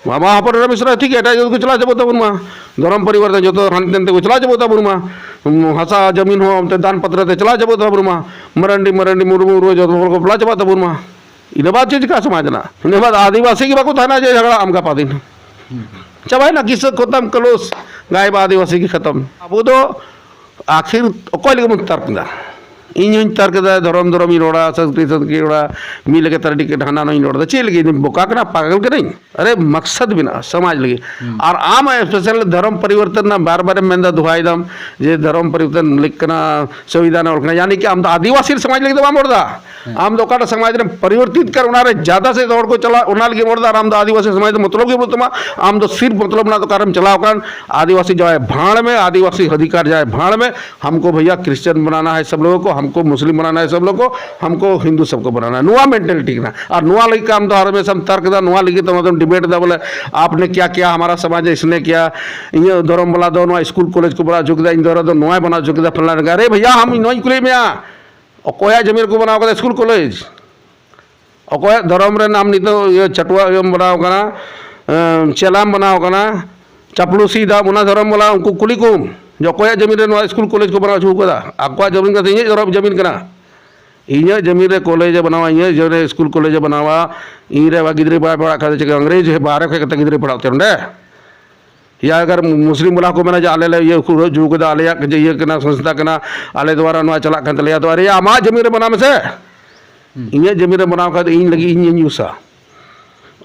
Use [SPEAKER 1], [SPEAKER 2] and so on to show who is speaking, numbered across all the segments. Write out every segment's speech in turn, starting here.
[SPEAKER 1] महापर मिश्रा ठीक है को चला चाबो तबन मा धर्म परिवर्तन जो हानते को चला चाबो तबन मा हासा जमीन हो हम दान पत्र ते चला चाबो तबन मा मरंडी मरंडी मुर्मू जो को पला चाबा तबन मा इन बात चीज का समाज ना इन बात आदिवासी की बाको थाना जे झगड़ा आमका पादिन चबाय ना किस खत्म कलोस गायब आदिवासी की खत्म अब तो आखिर कोई लगे तर्क ना इन तर्क धर्म धर्म रोड़ा संस्कृति रोड़ा मिल के तरह के ढाना नहीं रोड़ा चे लगे बोका करना पागल के नहीं अरे मकसद भी ना समाज लगे और आम स्पेशल धर्म परिवर्तन ना बार बार मेंदा दुहाईदम जे धर्म परिवर्तन लिखना संविधान और यानी कि हम तो आदिवासी समाज लगे तो मोड़दा आम तो काटा समाज में परिवर्तित कर उनारे ज्यादा से दौड़ को चला उना लगे मोड़दा आम तो आदिवासी समाज मतलब के बोलते आम तो सिर्फ मतलब ना तो कारण चलाओ कारण आदिवासी जाए भाड़ में आदिवासी अधिकार जाए भाड़ में हमको भैया क्रिश्चियन बनाना है सब लोगों को हमको मुस्लिम बनाना है सब लोग को हमको हिंदू सबको बनाना है नुआ मेंटेलिटी ना और नुआ लगी काम तो हर में तर्क दा नुआ लगी तो मतलब डिबेट दा बोले आपने क्या किया हमारा समाज इसने किया ये धर्म बोला दो नुआ स्कूल कॉलेज को बना चुके इन दौरा तो नुआ बना चुके फलना अरे भैया हम नुआ कुले में अकोया जमीन को बनाओ कर स्कूल कॉलेज अकोया धर्म रे नाम नितो ये चटुआ बनाओ करना चेलाम बनाओ करना चपलूसी दा मुना धर्म बोला उनको कुली को जो अकोया जमीन रे नुआ स्कूल कॉलेज को बना चुका अकोया जमीन का इन धर्म जमीन करना इन जमीन रे कॉलेज बनावा इन जो स्कूल कॉलेज बनावा इन रे गिद्रे पढ़ा खाते अंग्रेज है बाहर के गिद्रे पढ़ाते हैं या अगर मुस्लिम बोला को मैंने आले ये जुगदा आले ये कना संस्था कना आले द्वारा नुआ चला कन तले तो अरे आमा जमीन रे बना में से इन जमीन रे बनाव का इन लगी इन यूसा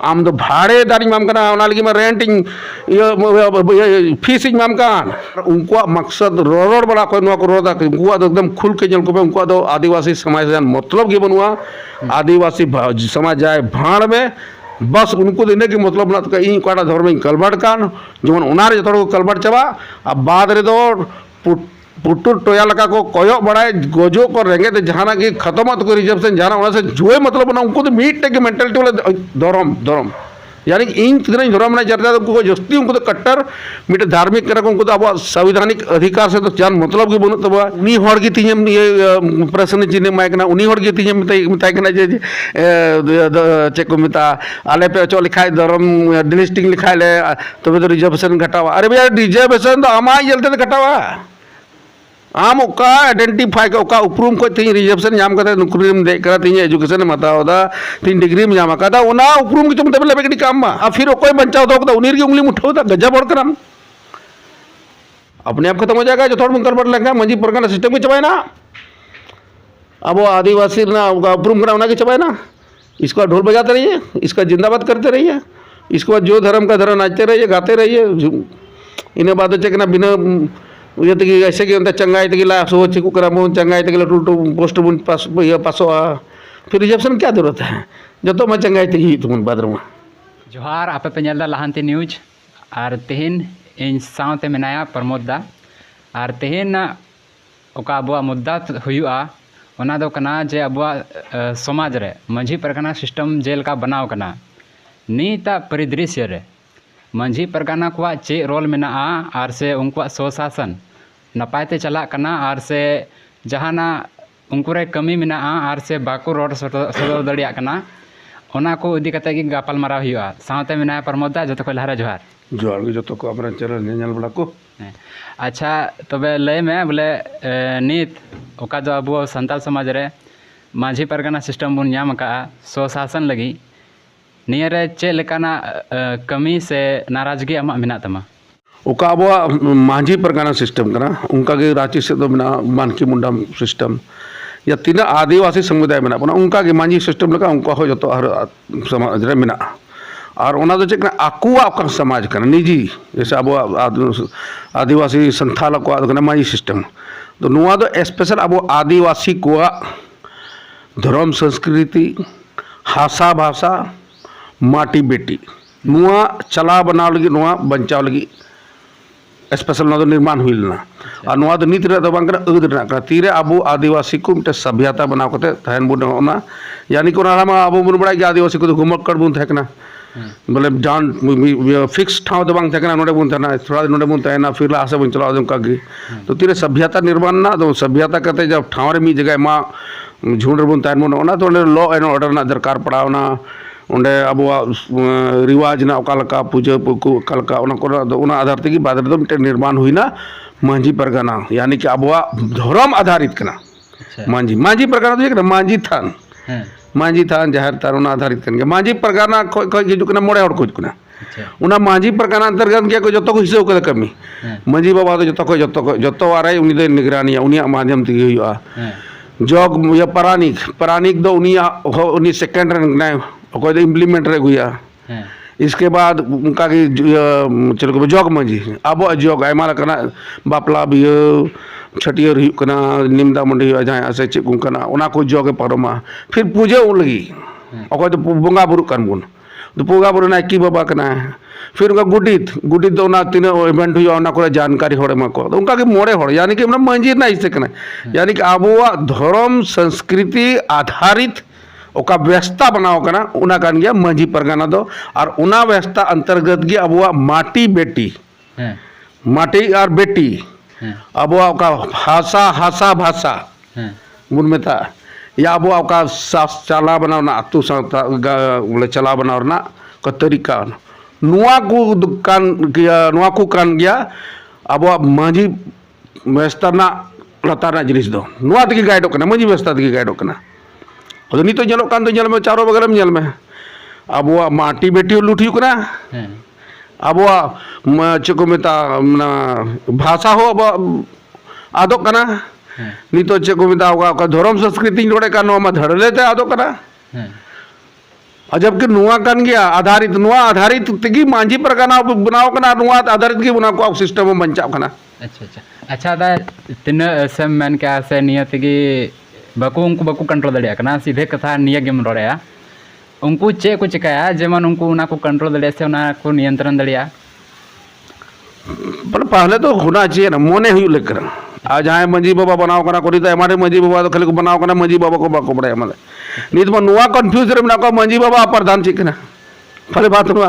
[SPEAKER 1] आम तो भाड़े दारी माम कना ओना लगी में रेंटिंग ये फीस माम कान उनको मकसद रोड बड़ा कोई नुआ को रोदा उनको एकदम खुल के जल को उनको तो आदिवासी समाज से मतलब के बनवा आदिवासी समाज जाए भाड़ में बस उनको देने की मतलब ना तो इन काटा धर्म कलबट कान जेमन उनारे जो को कलबट चबा अब बाद रे दो पुटुर टोया लगा को कोयो बड़ाए गोजो को रेंगे तो जहां की खत्म तो रिजर्वेशन जहां वहां से जो मतलब ना उनको तो मीट टे की मेंटालिटी वाले धर्म धर्म यानी इन कितने धर्म ना चर्चा तो उनको जस्ती उनको तो कट्टर मीटे धार्मिक कर उनको तो अब संवैधानिक अधिकार से तो जान मतलब की बनत बा उनी हर की तीन ये प्रश्न चिन्ह माइकना उनी हर की तीन मिताई कना जे चेक को मिता आले पे चो लिखाई धर्म डिलिस्टिंग लिखाई ले तबे तो रिजर्वेशन घटावा अरे भैया रिजर्वेशन तो आमा जलते तो घटावा आम ओका आइडेंटिफाई का उपरूम को तीन रिजर्वेशन नाम करते नौकरी में दे करा तीन एजुकेशन में बताओ दा तीन डिग्री में नाम का ओना उपरूम की तुम तबले बेकड़ी काम में अब फिर कोई बंचाओ तो उन्हीं की उंगली मुठाओ दा गजा बढ़ कर हम अपने आप खत्म हो जाएगा जो थोड़ा मुंकर बढ़ लगा मंजी परगना सिस्टम में चबाए ना अब वो आदिवासी ना उपरूम करा उना के चबाए ना इसका ढोल बजाते रहिए इसका जिंदाबाद करते रहिए इसके बाद जो धर्म का धर्म नाचते रहिए गाते रहिए इन्हें बाद चेकना बिना ये तक ऐसे कि अंदर चंगाई तक ला सो चिकू करा मोन चंगाई तक टूटू पोस्ट बुन पास ये पासो फिर रिजर्वेशन क्या जरूरत है जो तो मैं चंगाई तक ही तुम बादरमा
[SPEAKER 2] जोहार आपे पे नेलदा लहांती न्यूज और तेहन इन सावते मेनाया प्रमोद दा और तेहन ओका अबुआ मुद्दा हुआ ओना दो कना जे अबुआ समाज रे मंझी परगना सिस्टम जेल का बनाव कना नीता परिदृश्य रे मंझी परगना को चे रोल मेना और से उनको स्वशासन नपायते चला कना और से जहाना उनको रे कमी मेना और से बाको रोड सदर दड़िया कना ओना को इदी कते की गापल मारा हुआ सावते मेना प्रमोदा जो को लहरा जोहार
[SPEAKER 1] जोहार जो तो को अपना चैनल नेल बड़ा को
[SPEAKER 2] अच्छा तबे लय में बोले नीत ओका जो अबो संताल समाज रे माझी परगना सिस्टम बुन नाम का स्वशासन लगी नियर चे लेकाना कमी से नाराजगी आमा मेना तमा
[SPEAKER 1] ओका अब माझी परगना सिस्टम कना उनका के रांची से तो मेना मानकी मुंडा सिस्टम या तीन आदिवासी समुदाय मेना बना उनका के माझी सिस्टम लगा उनका हो जो तो हर समाज रे मेना और ओना तो चेकना आकुआ का समाज कना निजी जैसे अब आदिवासी संथाल को माझी सिस्टम तो नुआ तो स्पेशल अब आदिवासी को धर्म संस्कृति हासा भाषा माटी बेटी नुआ चला बनाव लगी नुआ बंचाव लगी स्पेशल ना तो निर्माण हुई लेना और नुआ तो नीति रे तो बांग करा अद रे तीरे अब आदिवासी को मिटे सभ्यता बनाव कते तहन बुन ओना यानी को नाम अब बुन बड़ा आदिवासी को तो घुमक्कड़ बुन थकना बोले जान फिक्स ठाव तो बांग थकना नोडे बुन थना थोड़ा नोडे बुन तहना फिर लासे बुन चला उनका की तो तीरे सभ्यता निर्माण ना तो सभ्यता करते जब ठाव रे मी जगह मा झुंड बुन तहन बुन ओना तो लॉ एंड ऑर्डर ना दरकार पड़ावना onde abuwa riwaj na okalaka puja puku okalaka ona kora do ona आधार तेगी बाद रे मिटे निर्माण हुई ना मांझी परगना यानी कि abuwa धर्म आधारित कना मांझी मांझी परगना तो एक मांझी थान मांझी थान जाहिर थान ona आधारित कन मांझी परगना कोई हिजु कना मोड़े हड़ खोज कना उना मांझी परगना अंतर्गत क्या को जतो को हिसाब करे कमी मांझी बाबा तो जतो आरे उनी दे निगरानी उनी माध्यम तेगी हुआ जग या परानिक दो उनी सेकंड रन कोई तो इम्प्लीमेंट रे गुया इसके बाद उनका की चलो को जग मंजी अब जग आयमा लकना बापला बियो छटियर हुई कना निमदा मंडी हुआ जहाँ ऐसे चेक कना उना को जग परमा फिर पूजे उन लगी और तो बोंगा बुरु कर बुन तो बोंगा बुरु ना की बाबा कना फिर उनका गुडित तो ना तीन इवेंट हुआ उना को जानकारी होड़े मको तो उनका के मोड़े होड़े यानी कि उना मंजी ना इसे कना यानी कि आबुआ धर्म संस्कृति आधारित ओका व्यवस्था बनाओ कना उना कान गया मंझी परगना दो और उना व्यवस्था अंतर्गत गया अबुआ माटी और बेटी अबुआ ओका भाषा मुन में था या अबुआ ओका चला बनाओ ना अतु बोले चला बनाओ ना का तरीका नुआ को कान गया अबुआ मंझी व्यवस्था ना लतार जिनिस दो नुआ तक गाइडो कना मंझी व्यवस्था तक गाइडो कना तो नीतो तो जल में चारों बगल में में अब वो माटी बेटी लुटी कना अब वो चको मेता भाषा हो अब आदो कना नीतो चको मेता होगा धर्म संस्कृति जोड़े का नुआ धड़ लेते आदो कना जबकि नुआ कन गया आधारित तगी मांझी परगना बनाओ कना नुआ आधारित की बना को सिस्टम में बंचाव कना
[SPEAKER 2] अच्छा दा तीन सेम मैन क्या से नियत की बाको कंट्रोल दड़िया कना सीधे कथा निया गेम रोड़या उनको चे को चिकाया जेमन उनको उना को कंट्रोल दड़िया से उना को नियंत्रण दड़िया
[SPEAKER 1] पर पहले तो होना चाहिए ना मोने हुई लेकर आज जहाँ मंझी बाबा बनाओ कना कोरी तो हमारे मंझी बाबा तो खाली को बनाओ कना मंझी बाबा को बाको बड़ा हमारे नहीं तो नुआ कंफ्यूज रे बनाओ मंझी बाबा प्रधान चिकना पहले बात हुआ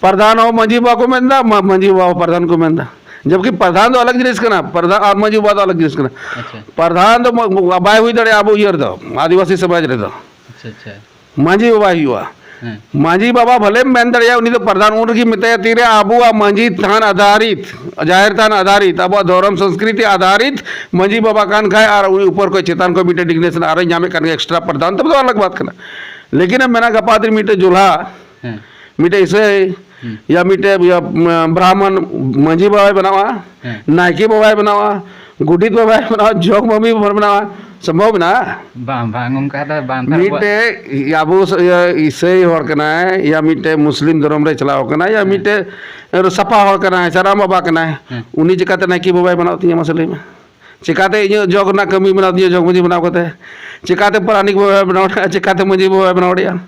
[SPEAKER 1] प्रधान हो मंझी बाबा को मेंदा मंझी बाबा प्रधान को मेंदा जबकि प्रधान तो अलग जिनिस करना प्रधान और मंझी बाबा तो अलग जिनिस करना प्रधान तो बाय हुई दड़े अब इयर दो आदिवासी समाज रे दो मंझी बाबा ही हुआ मंझी बाबा भले मेन दड़िया उन्हीं तो प्रधान उनकी मिते तीरे आबू मंझी थान आधारित जाहिर थान आधारित अब धर्म संस्कृति आधारित मंझी बाबा कान खाए और ऊपर कोई चेतन को मीटे डिग्नेशन आ रही यहाँ में एक्स्ट्रा प्रधान तब तो अलग बात करना लेकिन अब मैंने गपात्री मीटे जुल्हा मीटे इसे या मीटे ब्राह्मण मंझी बाबा बनावा नायकी बाबा बनावा गुडित बाबा बनावा जोग मम्मी बनावा संभव ना मीटे याबू इसे हर कना है या मीटे मुस्लिम धर्म रे चलाओ कना या मीटे सफा हर कना है सारा बाबा कना है उन्हीं चिकाते नायकी बाबा बनाती मसले में चिकाते इन जोग ना कमी बनाती जोग मंझी बनाओ कहते चिकाते प्राणिक बाबा बनाओ चिकाते मंझी बाबा बनाओ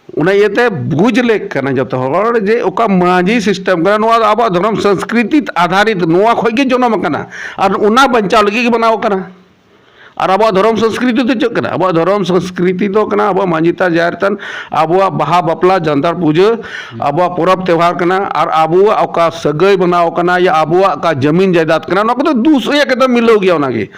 [SPEAKER 1] उन्हें ये ते बुझ लेक करना जब तो हर जे ओका मांझी सिस्टम करना नुआ अब धर्म संस्कृति आधारित नुआ खोई के जनम करना और उना बंचाव लगी के बनाओ करना और अब धर्म संस्कृति तो चुक अब धर्म संस्कृति तो करना अब मांझीता जारतन अब बाहा बपला जनता पूजा अब पर्व त्यौहार करना और अब ओका सगई बनाओ करना या अब का जमीन जायदाद करना ना तो दूसरे एकदम मिलो गया उना की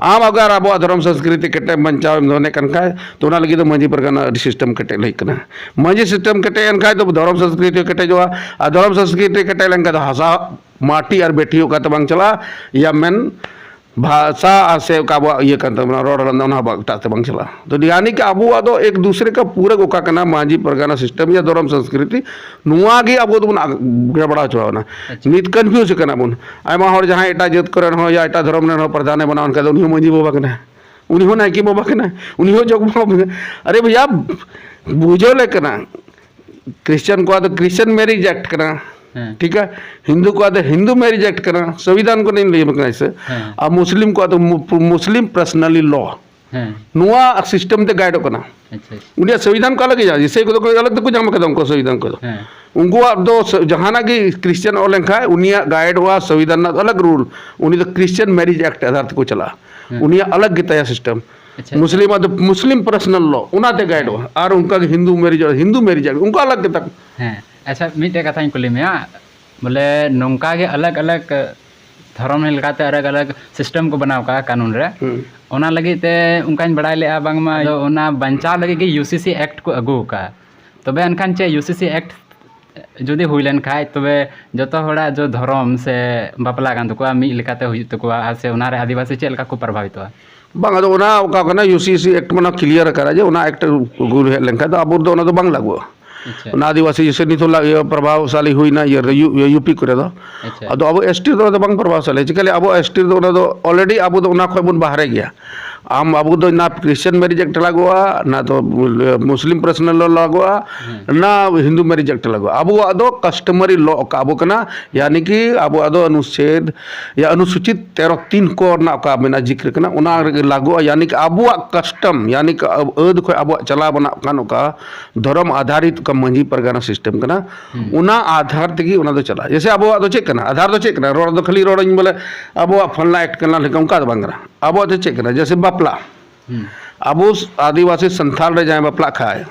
[SPEAKER 1] आम अगर अब धर्म संस्कृति कटे बंचाव दोने कनका तो उना लगी तो मांझी पर सिस्टम कटे लई करना मांझी सिस्टम कटे अनका तो धर्म संस्कृति कटे जो धर्म संस्कृति कटे लंका तो हसा माटी और बेटियों का तो बंग चला या मेन भाषा से का ये करता रोड रंधा बागटाते बंग चला तो यानी कि अब तो एक दूसरे का पूरा गोका करना मांझी परगना सिस्टम या धर्म संस्कृति नुआ की अब तो गड़बड़ा चुआ नित कन्फ्यूज करना बुन आयमा हर जहाँ एटा जात करन हो या एटा धर्म ने प्रधान बना उनका उन्हीं मांझी बाबा करना उन्हीं नायकी बाबा करना उन्हीं जग बाबा अरे भैया बुझो ले करना क्रिश्चियन को तो क्रिश्चियन मैरिज एक्ट करना ठीक है हिंदू को तो हिंदू में रिजेक्ट करना संविधान को नहीं ले ऐसे और मुस्लिम को तो मुस्लिम पर्सनली लॉ नुआ सिस्टम ते गाइड करना उन्हें संविधान को अलग ही जैसे को तो कोई अलग तो कुछ हम कहते उनको संविधान को उनको अब तो जहाँ ना कि क्रिश्चियन और लिखा है उन्हें गाइड हुआ संविधान अलग रूल उन्हें तो क्रिश्चियन मैरिज एक्ट आधार को चला उन्हें अलग गीता सिस्टम मुस्लिम तो मुस्लिम पर्सनल लॉ उन्हें गाइड हुआ और उनका हिंदू मैरिज एक्ट उनको अलग गीता
[SPEAKER 2] अच्छा मिट्टे कथा कुली में बोले नौका के अलग अलग धर्म लेकाते अलग अलग सिस्टम को बनाव का कानून रे ओना लगी ते उनका बड़ा ले बांगमा ओना बंचाव लगी कि यूसीसी एक्ट को अगू का तबे अनखान चे यूसीसी एक्ट जुदी हुई लेन खाय तबे जतो होड़ा जो धर्म से बापला कान तको मी लेकाते हुई तको से उनारे आदिवासी चेल का को प्रभावित हुआ
[SPEAKER 1] बांग अदो ओना ओका कना यूसीसी एक्ट मना क्लियर करा जे ओना एक्ट गुर हे लेंखा तो अब दो ओना तो बांग लागो
[SPEAKER 2] अच्छा
[SPEAKER 1] ओना आदिवासी जैसे नितो प्रभावशाली हुई ना ये यूपी करे दो
[SPEAKER 2] अच्छा
[SPEAKER 1] अदो अब एसटी दो बांग प्रभावशाली चिकले अब एसटी दो ओना दो ऑलरेडी अब दो ओना खय बुन बाहरे गया आम अब दो ना क्रिश्चियन मैरिज एक्ट लागोआ ना तो मुस्लिम पर्सनल लॉ लागोआ ना हिंदू मैरिज एक्ट लागोआ अब दो कस्टमरी लॉ का अब कना यानी कि अब दो अनुच्छेद या अनुसूचित 13(3) को ना का मेना जिक्र कना ओना लागोआ यानी कि अब कस्टम यानी कि अद खय अब चला बना कानो का धर्म आधारित का मंझी परगाना सिस्टम कना ओना आधार तगी ओना दो चला जैसे अब दो चेक कना आधार दो चेक कना रोड दो खाली रोड बोले अब फलना एक्ट कना लेका उनका दो बांगरा अब दो चेक कना जैसे बापला अब आदिवासी संथाल रे जाए बापला खाए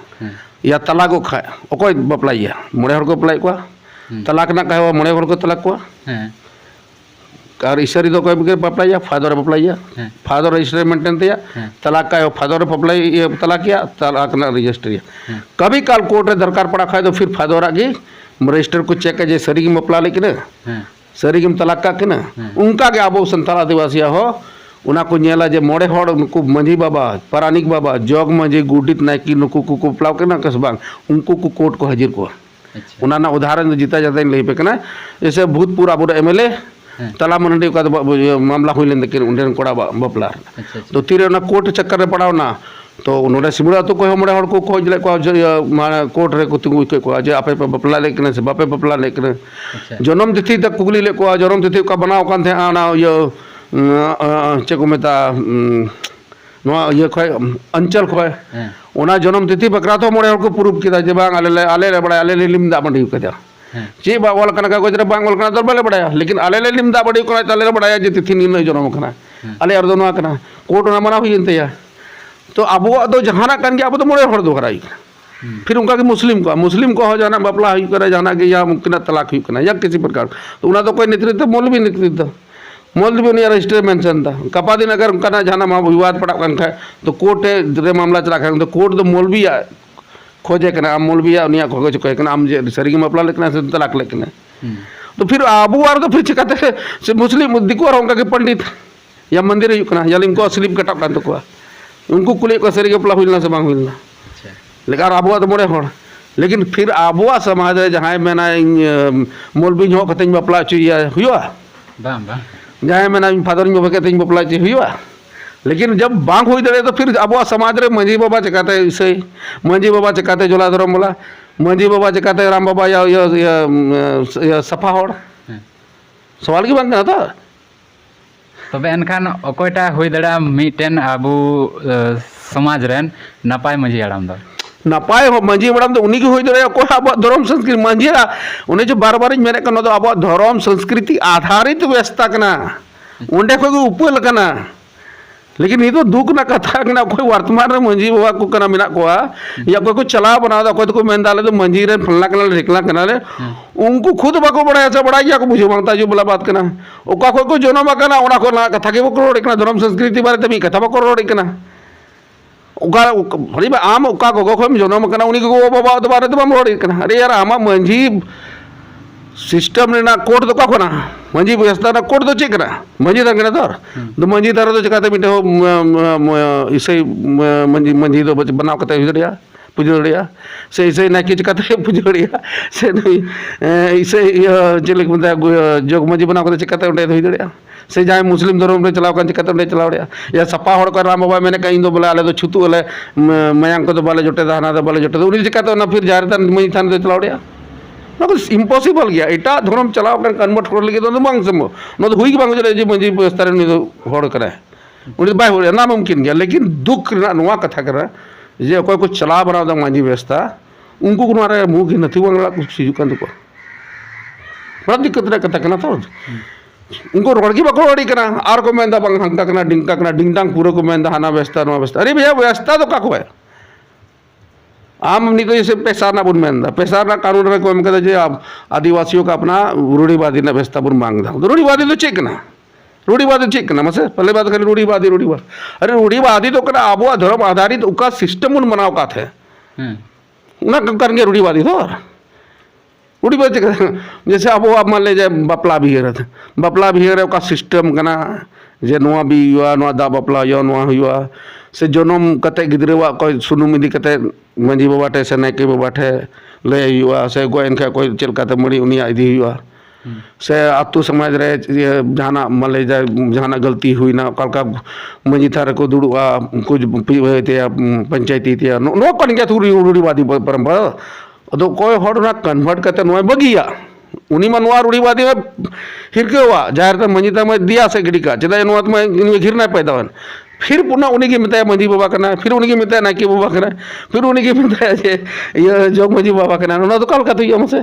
[SPEAKER 1] या तलाको खाए ओको बापलाइया मोड़े हर को बापलाई को तलाक ना कहे मोड़े हर को तलाक को और ईश्वरी दो कोई बापलाइया फादर बापलाइया फादर रजिस्टर मेंटेन दिया तलाक का फादर बापलाई तलाक किया तलाक ना रजिस्टर किया कभी काल कोर्ट रे दरकार पड़ा खाए तो फिर फादर आगे रजिस्टर को चेक जे सरी की बापला लेकिन सरी की तलाक का किन उनका के अब संथाल आदिवासी हो उना को नेला जे मोड़े हड़ उनको मंझी बाबा पारानिक बाबा जग मंझी गुडित नायकी नुकु को पलाव के ना कसबांग उनको को कोर्ट को हाजिर को उना ना उदाहरण जीता जाता नहीं पे कना जैसे भूतपूर्व अब एमएलए तला मंडी का मामला हुई लेन लेकिन उन्हें कोड़ा बपला तो तीरे ना कोर्ट चक्कर में पड़ाव ना तो उन्होंने सिमड़ा तो कोई मोड़े हड़ को खोज ले को कोर्ट रे को तिगु को जे आपे बपला लेकिन से बापे बपला लेकिन जन्म तिथि तक कुगली ले को जन्म तिथि का बनाव कान थे आना ये चे को मेता ये खय अंचल खय ओना जन्म तिथि बकरा तो मोड़े हड़ को प्रूफ किदा जे बांग आले बड़ा आले लिमदा बंडी कदा चे बा वाल कना का गोजरे बांग वाल कना तो बले बड़ा लेकिन आले लिमदा बंडी को तले बड़ा जे तिथि नि जन्म कना आले अर्दो नवा कना कोर्ट ना मना हुई इंते या तो अब दो जहाना कान के अब तो मोड़े हड़ दो कराई फिर उनका कि मुस्लिम को हो जाना बापला हुई करे जाना कि या मुमकिन तलाक हुई करना या किसी प्रकार तो उना तो कोई नेतृत्व मौलवी नेतृत्व मौलवी ने रजिस्टर मेंशन था कपादी नगर उनका ना जाना वहाँ विवाद पड़ा कन खाए तो कोर्ट रे मामला चला खाए तो कोर्ट तो मौलवी खोजे कना आम मौलवी उनिया खोजे कहे कना आम जे सरी मामला लेकिन से तलाक लेकिन तो फिर आबू आर तो फिर चिकाते से मुस्लिम दिको और उनका के पंडित या मंदिर हुई या इनको स्लिप कटाप कान तको उनको कुले को सरी मामला हुई से बांग हुई लेकिन आबू तो मोड़े हड़ लेकिन फिर आबू समाज रे जहां मेना मौलवी हो कते बापला चुया हुआ
[SPEAKER 2] बांग बांग
[SPEAKER 1] जहाँ मैं फादर बके बापला हुआ लेकिन जब बांग हुई दे तो फिर अब समाज रे मंझी बाबा चकाते इसे मंझी बाबा चकाते जोला धरम बोला मंझी बाबा चकाते राम बाबा या सफा हड़ सवाल की बात था
[SPEAKER 2] तबे एनखान अकोयटा हुई दड़ा मिटेन अबू समाज रेन नपाय मंझी आराम दो
[SPEAKER 1] नपाय मंझी बड़ाम तो उन्हीं की हुई दे को अब धर्म संस्कृति मंझीरा उन्हें जो बार बार मेरे कनो तो अब धर्म संस्कृति आधारित व्यवस्था कना उन्हें कोई उपल कना लेकिन ये तो दुख ना कथा कना कोई वर्तमान में मंझी बाबा को कना मिना को या कोई चला बना दो कोई मेन डाले तो मंझी रे फलना कना ढिकला कना ले उनको खुद बाको बड़ा ऐसा बड़ा या को बुझे मांगता जो बोला बात कना ओका कोई को जोनो कना ओना को ना कथा के बको रोड कना धर्म संस्कृति बारे तमी कथा बको रोड कना उका भरी आम उका गोगो खम जनम कना उनी को बाबा दोबारा तो बम रोड कना अरे यार आमा मंझी सिस्टम ने ना कोर्ट तो का ना मंझी व्यवस्था ना कोर्ट तो चेक ना मंझी तंगना तो मंझी तार तो चकाते मिटे हो इसे मंझी तो बनाव कते हुजड़िया पुजड़िया से इसे ना कि चकाते पुजड़िया से नहीं इसे जेले बंदा जोग मंझी बनाव कते चकाते उंडे हुजड़िया से जाए मुस्लिम धर्म रे चलाव कान चिकाते चलाव या सपा हड़ को राम बाबा मैंने कहीं दो बोले आले तो छुतु वाले मयांक को तो बाले जोटे दाना तो बाले जोटे उन्हीं चिकाते ना फिर जारे तन मई थान तो चलाव ना तो इम्पॉसिबल गया एटा धर्म चलाव कान कन्वर्ट कर लगे तो बांग समो न तो हुई बांग जले जे मंजी व्यवस्था रे तो हड़ करे उन्हीं बाय हो ना मुमकिन गया लेकिन दुख ना नुआ कथा करे जे कोई को चला बना दा मंजी व्यवस्था उनको को मारे मुंह की नथी वांगला कुछ चीज कान को बड़ा दिक्कत रे कथा कना तो उनको रोड की बको रोडी कना आर को मेंदा बंग हंका कना डिंग डांग पूरे को मेंदा हाना व्यवस्था नो व्यवस्था अरे भैया व्यवस्था तो का को है आम हमनी को जैसे पेशाना बुन मेंदा पेशाना कानून रे को हम कहते जे आदिवासियों का अपना रूढ़िवादी ना व्यवस्था बुन मांग दा रूढ़िवादी तो चेक ना रूढ़िवादी चेक ना मसे पहले बात करें रूढ़िवादी अरे रूढ़िवादी तो कना आबो धर्म आधारित उका सिस्टम उन बनाव का थे उना कर के रूढ़ीवादी तो रूढ़ीवादी जैसे अब आप मान लीजिए बपला बिहेर बपला बिहेर का सिस्टम कना जे नोआ भी हुआ नोआ दा बपला हुआ नोआ हुआ से जनम कते गिद्रवा कोई सुनुम इदी कते मंजी बाबा ठे से नायके बाबा ठे ले हुआ से गो इनका कोई चलकाते मड़ी उनिया इदी हुआ से आतु समाज रे जहाना मान लीजिए जहाना गलती हुई ना कलका मंजी थारे को दुड़ुआ कुछ पंचायती ते नो कन गया थुरी रूढ़ीवादी परंपरा अदो कोई हर ना कन्वर्ट करते नोय बगिया उनी मा नोआ रूढ़ीवादी में हिरकेवा जाहिर ते मंजी ता में दिया से गिड़ी का चदा नोआ में इनमें घिरना पैदा वन फिर पुनः उन्हीं की मिताया मंजी बाबा करना फिर उन्हीं की मिताया नाकी बाबा करना फिर उन्हीं की मिताया ये जोग मंजी बाबा करना ना तो कल का तो ये हमसे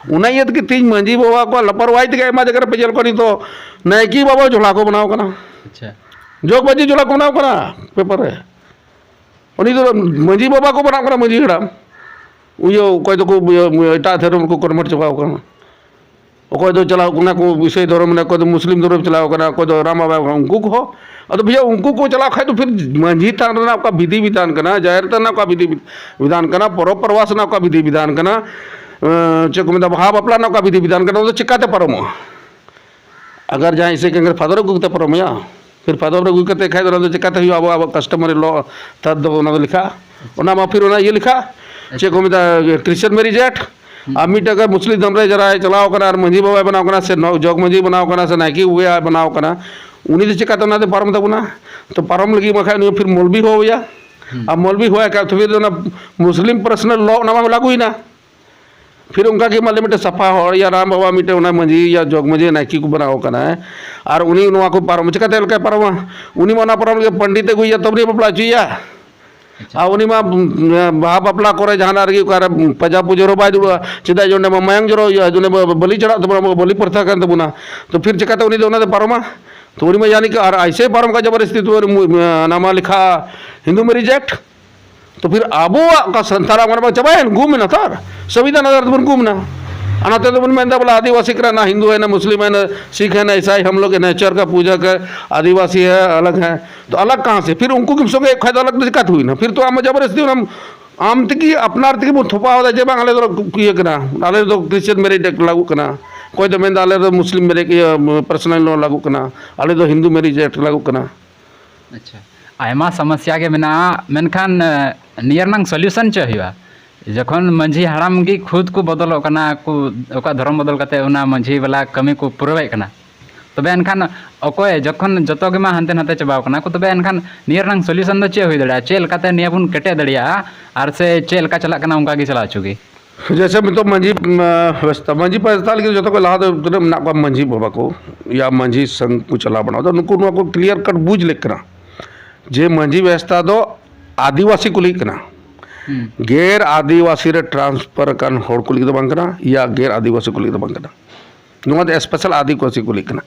[SPEAKER 1] उन्हें ये कि तीन मंजी बाबा को लापरवाही के एमा जगह पे जल को नहीं तो नाकी बाबा झोला को बनाओ करना
[SPEAKER 2] अच्छा
[SPEAKER 1] जोग मंजी झोला को बनाओ करना पेपर है उन्हीं तो मंजी बाबा को बनाओ करना मंजी हड़ाम उयो कोई तो को इटा धर्म को कन्वर्ट चबाओ करना कोई तो चलाओ करना को विषय धर्म ने कोई तो मुस्लिम धर्म चलाओ करना कोई तो राम बाबा उनको को तो भैया उनको को चलाओ खाए तो फिर मंझी थान ना आपका विधि विधान करना जाहिर था ना आपका विधि विधान करना परो प्रवास ना आपका विधि विधान करना चेक में भाव अपना ना आपका विधि विधान करना तो चिकाते परम अगर जहाँ इसे कहेंगे फादर को गुते परम या फिर फादर को गुते खाए तो चिकाते हुआ अब कस्टमर लॉ तद दो ना लिखा ओना मा फिर ओना ये लिखा चेक में क्रिश्चियन मैरिज एक्ट अब मिट अगर मुस्लिम धर्म रे जरा चलाओ करना मंझी बाबा बनाओ करना से जोग मंझी बनाओ करना से नायकी हुए बनाओ करना उन्हीं से चिकाते ना पारम तबना तो पारम लगी मखा फिर मौलवी हो गया अब मौलवी हुआ क्या तो फिर ना मुस्लिम पर्सनल लॉ नामा लागू ही ना फिर उनका कि मान मिट्टे सफा हो या राम बाबा मिट्टे उन्हें मंझी या जोग मंझी नायकी को बनाओ करना है और उन्हीं नवा को पारम चिकाते लगा पारम उन्हीं मना पारम पंडित को या तब नहीं बपला चाहिए आ उन्हीं में बाहा बपला करे जहां आरगी कर पजा पुजरो बाय दुड़ा चिदा जोने मयंग जरो या जोने बलि चढ़ा तो बलि प्रथा कर तबुना तो फिर चिकाते उन्हीं दोना पारमा तो उन्हीं में यानी कि और ऐसे पारम का जबरदस्ती तो नामा लिखा हिंदू मैरिज एक्ट तो फिर आबो का संतारा मन चबाए घूम ना थार संविधान आधार तो घूम ना अनाते तो में बोला आदिवासी करा ना हिंदू है ना मुस्लिम है ना सिख है ना ईसाई हम लोग नेचर का पूजा कर आदिवासी है अलग है तो अलग कहाँ से फिर उनको किसों के खायद अलग दिक्कत हुई ना फिर तो आम जबरदस्ती हम आम तक अपना तक थोपा होता है आले तो ये करना आले तो क्रिश्चियन मैरिज लागू करना कोई तो मेन आले तो मुस्लिम मैरिज पर्सनल लॉ लागू करना आले तो हिंदू मैरिज एक्ट लागू करना
[SPEAKER 2] अच्छा आयमा समस्या के मेना मेनखान नियरनांग सॉल्यूशन चाहिए जखन मंझी हाराम की खुद को बदल को धर्म बदल करते उना मंझी वाला कमी को पुरवे कना तबे एनखान अकोय जखन जतो के मा हानते नाते चबाव कना को तबे एनखान नियरनांग सॉल्यूशन द चे होई दड़ा चेल काते निया बुन केटे दड़िया आर से चेल का चला कना उनका की चला चुकी
[SPEAKER 1] जैसे मैं तो मंझी व्यवस्था मंझी व्यवस्था लेकिन जो को लहा तो ना मंझी बाबा को या मंझी संघ को चला बनाओ तो उनको को क्लियर कट बूझ लेकना जे मंझी व्यवस्था दो आदिवासी को लेकना गैर आदिवासी रे ट्रांसफर कर होड़ को लिख दो या गैर आदिवासी को लिख दो स्पेशल आदिवासी को लिखना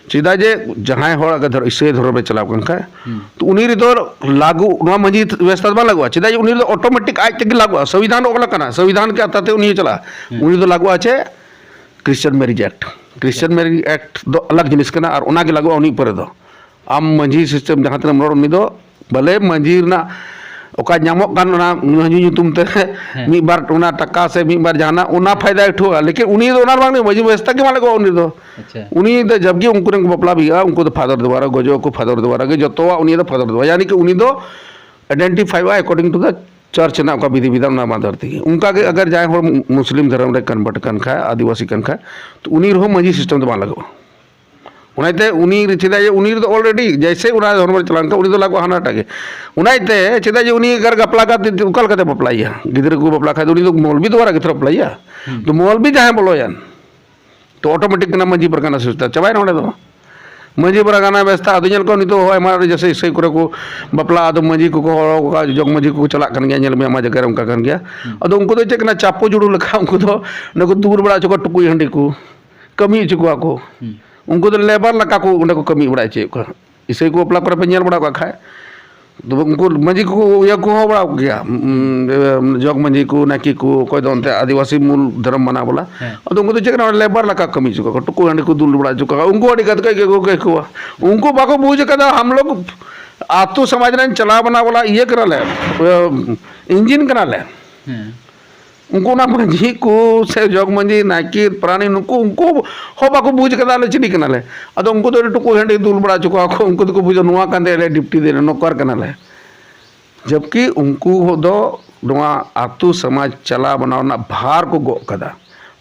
[SPEAKER 1] चेदा जे जहां होड़ अगर इसे धर्म में चलाव कन खाए तो उन्हीं दो लागू मंझी व्यवस्था बा लागू चेदा उन्हीं दो ऑटोमेटिक आज तक लागू संविधान ओगला कना संविधान के आते उन्हीं चला उन्हीं दो लागू आछे क्रिश्चियन मैरिज एक्ट दो अलग जिनिस कना और उना के लागू उन्हीं पर दो आम मंझी सिस्टम जहां तक मोड़ उन्हीं दो भले मंझी ना ओका नामक कान ना मंझी तुम ते मी बार उना टका से मी बार जाना उना फायदा उठा लेकिन उन्हीं दो ना बांग मंझी व्यवस्था के माले को उन्हीं दो उन्हीं दो जबकि उनको रंग बपला भी उनको तो फादर दोबारा गजो को फादर दोबारा के जो तो उन्हीं दो फादर दोबारा यानी कि उन्हीं दो आइडेंटिफाई हुआ अकॉर्डिंग टू द चर्च ना का विधि विधान ना माधर थी उनका के अगर जाए हो मुस्लिम धर्म रे कन्वर्ट कन खाए आदिवासी कन खाए तो उन्हीं रहो मंझी सिस्टम तो मान लगो उन्हें उन्हीं चेदा उन्हीं तो ऑलरेडी जैसे उना धर्म चलान उन्हीं तो लागू हानाटा के उन्हें चेदा उन्हीं अगर गपला का उकल कते बपलाइया गिदर को बपला खाए उन्हीं तो मौलवी द्वारा गिथर बपलाइया तो मौलवी जहाँ बोलो यान तो ऑटोमेटिक ना मंझी पर गाना सोचता चबाए ना तो मंझी पर गाना व्यवस्था अदल को नहीं तो हमारे जैसे इसे को बपला अद मंझी को जोग मंझी को चला कर गया में आमा जगह उनका कर गया अद उनको तो चेकना चापो जुड़ू लखा उनको तो नको दूर बड़ा चुका टुकुई हंडी को कमी चुका को उनको तो लेबर लगा को उन्हें को कमी बड़ा चाहिए इसे को अपना पर पेंजल बड़ा का खाए तो उनको मंझी को या को हो बड़ा गया जोग मंझी को नाकी को कोई तो उनते आदिवासी मूल धर्म बना बोला और तो उनको तो चेक लेबर लगा कमी चुका टुकु हंडी को दूर बड़ा चुका उनको अड़ी कत को उनको बाको बूझ कदा हम लोग आतु समाज ने चला बना बोला ये करा ले इंजन करा ले उनको ना मंझी को से जग मंझी नाकी प्राणी उनको हो बाको बुझ कदा ले चिनी कना ले अदो उनको तो टुकु हंडी दूल बड़ा चुका को उनको तो बुझो नुआ कांदे ले डिप्टी दे नौकर कना ले जबकि उनको हो दो नुआ आतु समाज चला बनावना भार को गो कदा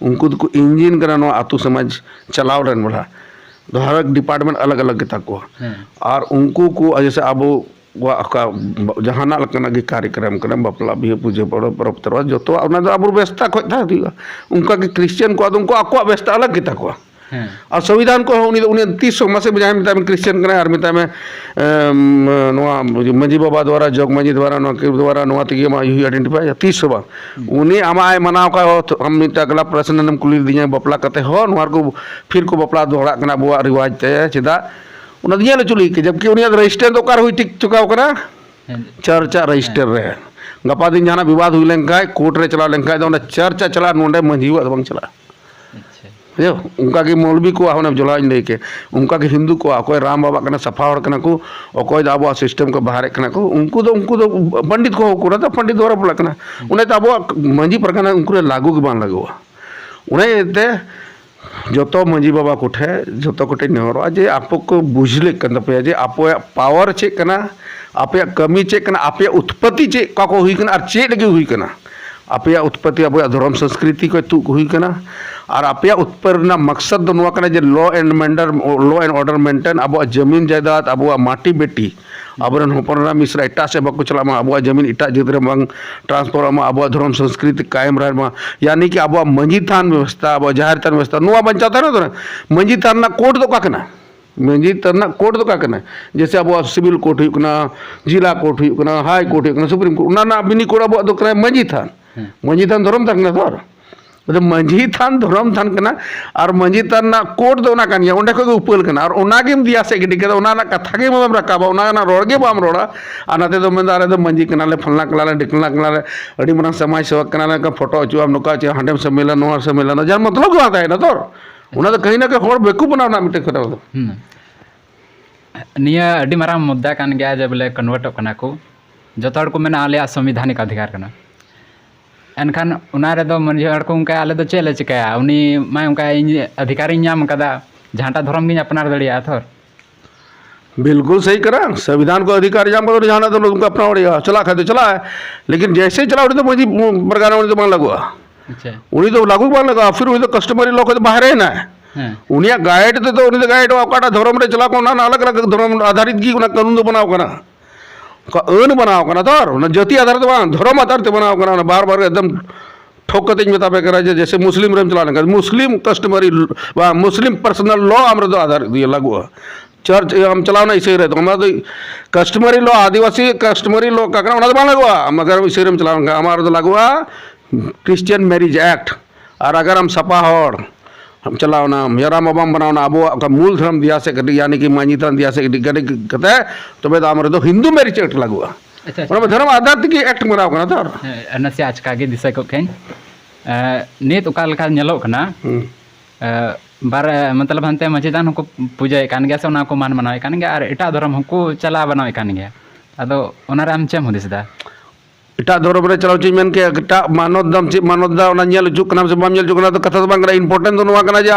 [SPEAKER 1] उनको तो इंजिन कना नुआ आतु समाज चलाव रन बड़ा हर एक डिपार्टमेंट अलग अलग के को और उनको को जैसे अब जहाना लकना के कार्यक्रम करम बपला भी पूजे पड़ो परब तरवा जो तो अब व्यवस्था खो था उनका के क्रिश्चियन को उनको आको व्यवस्था अलग किता को और संविधान को उन्हें 30 मासे बजाय मिता में क्रिश्चियन कना और मिता में मंजी बाबा द्वारा जग मंजी द्वारा द्वारा तक आइडेंटिफाई 30 बार उन्हें आमाय मनाव का हम मिता गला प्रश्न नम कुली दिया बपला कते हो नोर को फिर को बपला दोहरा कना बुआ रिवाज ते चेदा उन दिया चुली के जबकि उन्हें रजिस्टर तो कार हुई टिक चुका कना चर्चा रजिस्टर रे गपा दिन जहां विवाद हुई लेंखा कोर्ट रे चला लेंखा तो चर्चा चला नोंडे मंझी बंग चला जो उनका के मौलवी को आने जोला लई के उनका के हिंदू को अकोय राम बाबा कना सफा हड़ कना को अकोय अब सिस्टम को बाहर कना को उनको तो पंडित को तो पंडित द्वारा बोला कना उन्हें तो अब मंझी परगना उनको लागू के बान लगवा उन्हें ते जो मंझी बाबा कोठे जो कोटे नेहरवा जे आप को बुझले कन पे जे आप पावर चे कना आप कमी चे कना आप उत्पत्ति चे का को हुई कना और चे लगे हुई कना आप उत्पत्ति अब धर्म संस्कृति को तू हुई कना और आप उत्पन्न मकसद दो नुआ कना जे लॉ एंड ऑर्डर मेंटेन अब जमीन जायदाद अब माटी बेटी अब हपनरा मिश्रा इटा से बाको चला अब जमीन इटा जितरे बंग ट्रांसफर अब धर्म संस्कृति कायम रहा यानी कि अब मंझी थान व्यवस्था अब जाहिर थान व्यवस्था नुआ बंचा था ना मंझी थान ना कोर्ट दो का मंझी थान कोर्ट दो का जैसे अब सिविल कोर्ट हुई जिला कोर्ट हुई हाई कोर्ट हुई सुप्रीम कोर्ट ना बिनी कोर्ट अब मंझी थान धर्म थान तो मंझी थान धर्म थान कना और मंझी थान ना कोर्ट दो ना कानिया ओंडे को उपल कना और ओनागेम दिया से गिडी के ओना ना कथा के मम रकाबा ओना ना रोड़ के बाम रोड़ा आनाते तो मेंदारे तो मंझी कना ले फलना कला ले डिकला कला ले अड़ी मना समाज सेवक कना ले का फोटो अचु हम नुका चे हंडेम सम्मेलन नोर सम्मेलन जन मतलब को आता है ना तो ओना तो कहीं ना कहीं होड़ बेकू बनावना मिटे खटा तो
[SPEAKER 2] निया अड़ी मारा मुद्दा कान गया जब ले कन्वर्ट कना को जतड़ को मेना आले संवैधानिक अधिकार कना एनखान उनारे दो मंझी हड़ को उनका आले दो चेले चिकाया उनी मैं उनका अधिकारी नाम कदा जहांटा धर्म गिन अपनार दड़िया थोर
[SPEAKER 1] बिल्कुल सही करा संविधान को अधिकार जाम को जाना तो उनका अपना ओड़िया चला खाते चला है लेकिन जैसे चला उड़ी तो मंझी बरगाना उड़ी तो मान लगवा
[SPEAKER 2] अच्छा
[SPEAKER 1] उड़ी तो लागू मान लगा फिर उड़ी तो कस्टमरी लोग तो बाहर है ना उनिया गाइड तो उनी तो गाइड अकाटा धर्म रे चला को ना अलग अलग धर्म आधारित की कानून तो बनाओ कना अन बनाओ कना तो जाति आधार धर्म आधार ते बनाओ कना बार बार एकदम ठोकते बता पे करा जैसे मुस्लिम रेम चला मुस्लिम कस्टमरी मुस्लिम पर्सनल लॉ हमारे तो आधार दिए लागू चर्च हम चलाना इसे रहे तो हमारा तो कस्टमरी लॉ आदिवासी कस्टमरी लॉ का करना तो लगवा मगर इसे रेम चलाना हमारा तो लगवा क्रिश्चियन मैरिज एक्ट और अगर हम सपा और हम चलावना मेरा मबाम बनावना अब का मूल धर्म दिया से यानी कि मांझी धर्म दिया से कहते हैं तो मैं हमारे तो हिंदू मैरिज एक्ट लगुआ अच्छा धर्म आधार की एक्ट मराव कना तो
[SPEAKER 2] नसे आचका के दिशा को खेन नेत उका लेखा नेलो कना बार मतलब हनते मजिदान को पूजा कान गया से उना को मान मनावे कान गया और एटा धर्म को चला बनावे कान गया अदो ओनारे आम चेम हुदिसदा इटा धर्म रे चलाव ची मेन के इटा मानोदम ची मानोदा ओना नेल जुक नाम से बाम नेल जुक ना तो कथा बांग इंपोर्टेंट तो नवा कना जे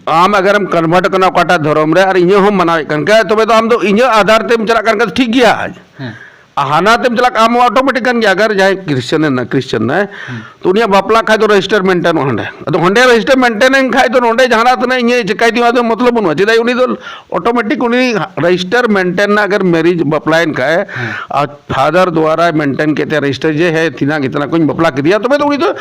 [SPEAKER 2] आम अगर हम कन्वर्ट करना काटा धर्म रे और इने हम मनावे कन के तबे तो हम तो इने आधार ते चला कन ठीक गया हाना तेम चला आम ऑटोमेटिक कन गया अगर जाए क्रिश्चियन है तो उनिया बापला खाय तो रजिस्टर मेंटेन हंडे तो हंडे रजिस्टर मेंटेन खाय तो नोंडे जहाना तो इने चिकाई दिवा तो मतलब बनुआ चिदा उनी तो ऑटोमेटिक उनी रजिस्टर मेंटेन ना अगर मैरिज बापलाइन खाय और फादर द्वारा मेंटेन के रजिस्टर जे है तिना कितना कोई बापला के दिया तो उनी तो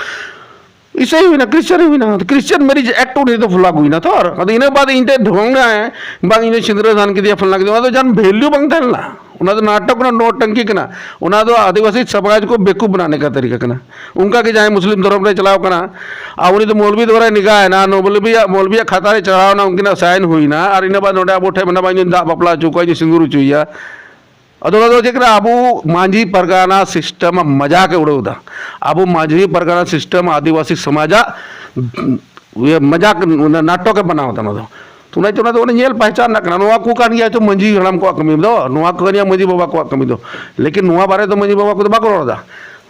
[SPEAKER 2] इसे ही ना क्रिश्चियन हुई ना क्रिश्चियन मैरिज एक्ट उन्हें तो फुला हुई ना तो और इन्हें बाद इनते ढोंगा है बाग इन्हें सिंदूर दान के दिया फलना के दिया तो जान वैल्यू बंगता है ना उन्हें तो नाटक ना नोट टंकी के ना उन्हें तो आदिवासी समाज को बेकूफ बनाने का तरीका करना उनका कि चाहे मुस्लिम धर्म रे चलाओ करना और उन्हें तो मौलवी द्वारा निगाह है ना मौलवी खाता रे चढ़ाओ ना उनकी ना साइन हुई ना और इन्हें बाद नोटे अब उठे बना बाई दा बपला चुका सिंदूर चुईया अदो जेकरा अबू मांझी परगाना सिस्टम मजाक उड़ौदा अबू मांझी परगाना सिस्टम आदिवासी समाजा ये मजाक नाटक के बनाओ था तो नहीं तो नेल पहचान ना नुआ को कान गया तो मंझी हड़ाम को कमी दो नुआ को कनिया मंझी बाबा को कमी दो लेकिन नुआ बारे तो मंझी बाबा को तो बाको रोड़ा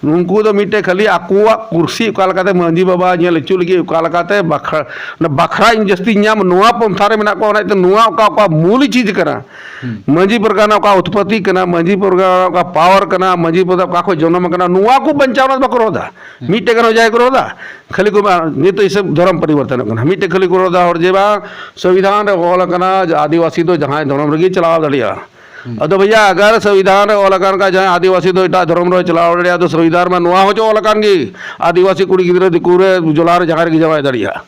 [SPEAKER 1] उनको तो मिट्टे खाली आकुआ कुर्सी उकालकाते मांझी बाबा ये लेचू लगी उकालकाते बखरा बखरा इन जस्ती नाम नुआ पंथारे में नाको ना तो नुआ का मूल चीज करा मांझी परगाना का उत्पत्ति कना मांझी परगाना का पावर कना मांझी पद का को जन्म कना नुआ को बंचावना बकरोदा मिट्टे कनो जाय करोदा खाली को नहीं तो इसे धर्म परिवर्तन कना मिट्टे खाली करोदा और जेबा संविधान रे ओल कना आदिवासी तो जहां धर्म रगी चलाव दलिया अदो भैया अगर संविधान रे ओलकान का जहां आदिवासी तो इटा धर्म रे चलाव दलिया तो संविधान में नुआ हो जो ओलकान की आदिवासी कुड़ी गिदरे दिकुरे जुलार जहां की जवाय दलिया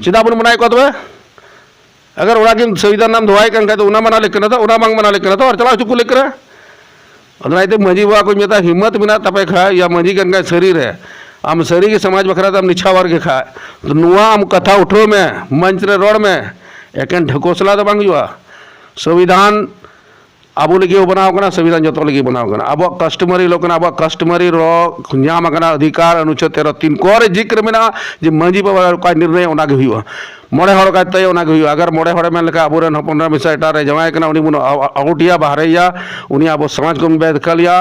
[SPEAKER 1] चिदा बन बनाए को तो अगर ओरा की संविधान नाम धोवाई कन तो उना मना लिखना था उना मांग मना लिखना था और चला चुकू लिख रहा अदनाइते मजी बा को मेता हिम्मत बिना तपे खा या मजी कन का शरीर है आम शरीर के समाज बखरा तो निछा वर्ग खा तो नुआ आम कथा उठो में मंच रे रोड में एकन ढकोसला तो बांग जुआ संविधान अब लगे बनाव कना संविधान जो लगे बनाव कना अब कस्टमरी लोग अब कस्टमरी रो नाम कना अधिकार अनुच्छेद 13(3) को जिक्र में जे मांझी बाबा का निर्णय ओना के हुआ मोड़े हड़ का तय ओना के हुआ अगर मोड़े हड़ में लेका अब हपनरा मिसा एटारे जमाय कना उनी बुन आउटिया बाहरैया उनी अब समाज को बे देखलिया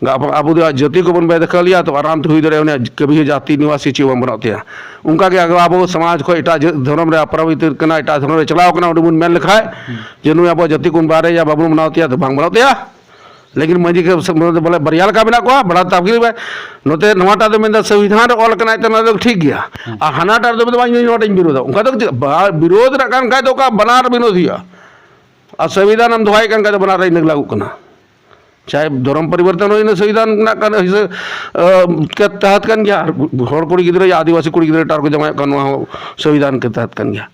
[SPEAKER 1] अब जाति को बन बे देखलिया तो आराम तो हुई दरे उनी कभी जाति निवासी चिव बनते उनका के अगर अब समाज को एटा धर्म रे अपरावित कना एटा धर्म रे चलाव कना उनी बुन मेल लिखाय जे नु अब जाति को बाहरैया बाबू बनावतिया तो बांग बनावतिया लेकिन मांझी के बोले बरियाल का बिना को बड़ा तबकी नोते नवाटा तो मेन संविधान ऑल कना तो ठीक गया आ हनाटा तो बाई नोट विरोध उनका तो विरोध रखन का तो का बनार विरोधिया आ संविधान हम धोवाई कन का तो बना रही लागू कना चाहे धर्म परिवर्तन हो ना संविधान ना कन के तहत कन गया हर कुड़ी गिदरे आदिवासी कुड़ी गिदरे टार को जमा कन संविधान के तहत कन गया